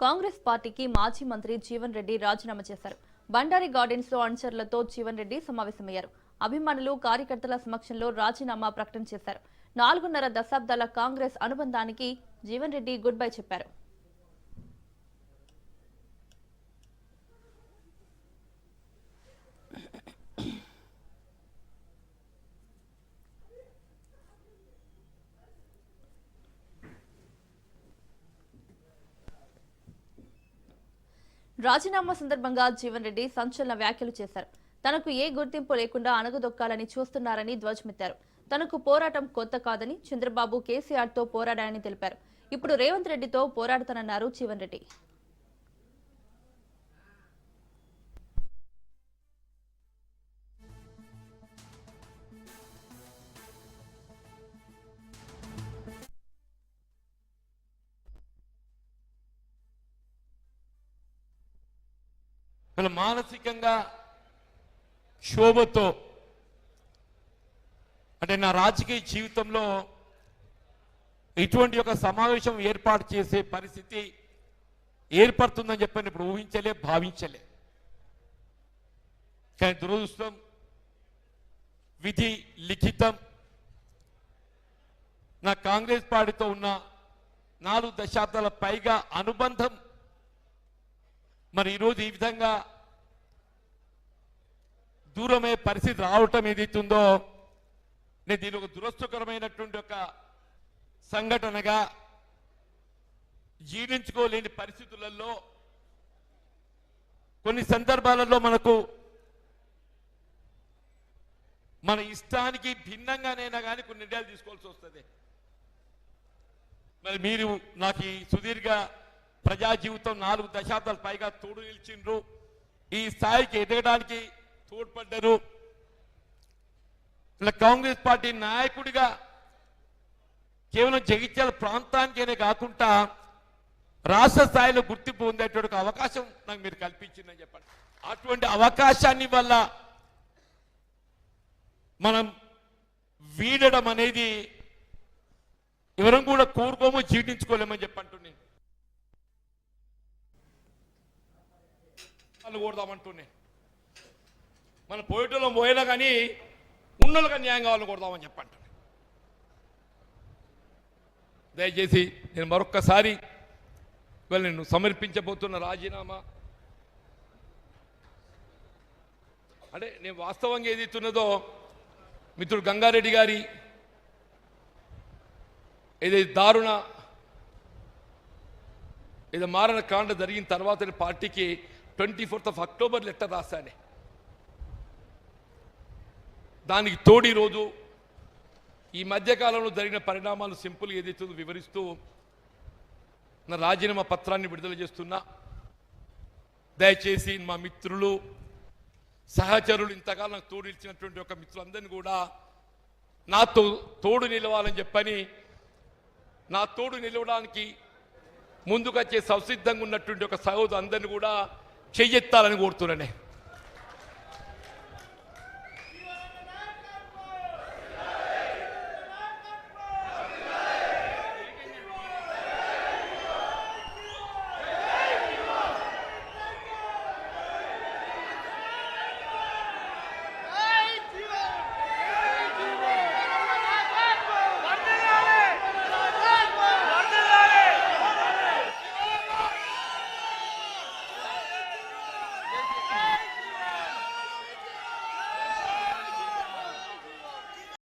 కాంగ్రెస్ పార్టీకి మాజీ మంత్రి జీవన్ రెడ్డి రాజీనామా చేశారు. బండారి గార్డెన్స్ లో అనుచరులతో జీవన్ రెడ్డి సమావేశమయ్యారు. అభిమానులు, కార్యకర్తల సమక్షంలో రాజీనామా ప్రకటన చేశారు. 4.5 దశాబ్దాల కాంగ్రెస్ అనుబంధానికి జీవన్ రెడ్డి గుడ్ బై చెప్పారు. రాజీనామా సందర్భంగా జీవన్ రెడ్డి సంచలన వ్యాఖ్యలు చేశారు. తనకు ఏ గుర్తింపు లేకుండా అణగదొక్కాలని చూస్తున్నారని ధ్వజమెత్తారు. తనకు పోరాటం కొత్త కాదని, చంద్రబాబు, కేసీఆర్ తో పోరాడారని తెలిపారు. ఇప్పుడు రేవంత్ రెడ్డితో పోరాడతానన్నారు జీవన్ రెడ్డి. మానసికంగా శోభతో అంటే నా రాజకీయ జీవితంలో ఇటువంటి ఒక సమావేశం ఏర్పాటు చేసే పరిస్థితి ఏర్పడుతుందని చెప్పని ఇప్పుడు ఊహించలే, భావించలే. కానీ దురదృష్టం, విధి లిఖితం. నా కాంగ్రెస్ పార్టీతో ఉన్న 4 దశాబ్దాల పైగా అనుబంధం మరి ఈరోజు ఈ విధంగా దూరమయ్యే పరిస్థితి రావటం ఏదైతుందో నేను దీని ఒక దురదృష్టకరమైనటువంటి ఒక సంఘటనగా, జీర్ణించుకోలేని పరిస్థితులలో కొన్ని సందర్భాలలో మనకు మన ఇష్టానికి భిన్నంగానైనా కానీ కొన్ని నిర్ణయాలు తీసుకోవాల్సి వస్తుంది. మరి మీరు నాకు ఈ సుదీర్ఘ ప్రజా జీవితం 4 దశాబ్దాల పైగా తోడు నిలిచిండ్రు, ఈ స్థాయికి ఎదగడానికి తోడ్పడ్డారు. ఇలా కాంగ్రెస్ పార్టీ నాయకుడిగా కేవలం జగిత్యాల ప్రాంతానికైనా కాకుండా రాష్ట్ర స్థాయిలో గుర్తింపు పొందేటువంటి అవకాశం నాకు మీరు కల్పించిందని చెప్పండి. అటువంటి అవకాశాన్ని వల్ల మనం వీడడం అనేది ఎవరం కూడా కోరుకోమో, జీర్ణించుకోలేమని చెప్పంటున్నాను. కొడదామంటూనే మన పోయేటోళ్ళం పోయినా కానీ ఉన్నోళ్ళకి న్యాయం కావాలని కొడదామని చెప్పంటాను. దయచేసి నేను మరొక్కసారి ఇవాళ నేను సమర్పించబోతున్న రాజీనామా అంటే నేను వాస్తవంగా ఏదైతున్నదో మిత్రుడు గంగారెడ్డి గారి ఏదైతే దారుణ ఏదో మారణ కాండ జరిగిన తర్వాత పార్టీకి 24th అక్టోబర్ లెటర్ రాశానే. దానికి తోడి రోజు ఈ మధ్యకాలంలో జరిగిన పరిణామాలు సింపుల్ ఏదైతుందో వివరిస్తూ నా రాజీనామా పత్రాన్ని విడుదల చేస్తున్నా. దయచేసి మా మిత్రులు, సహచరులు, ఇంతకాలం నాకు తోడు నిలిచినటువంటి ఒక మిత్రులందరినీ కూడా నాతో తోడు నిలవాలని చెప్పని, నా తోడు నిలవడానికి ముందుకొచ్చే సంసిద్ధంగా ఉన్నటువంటి ఒక సహోదరు అందరినీ కూడా చెయ్యెత్తాలని కోరుతున్నానే.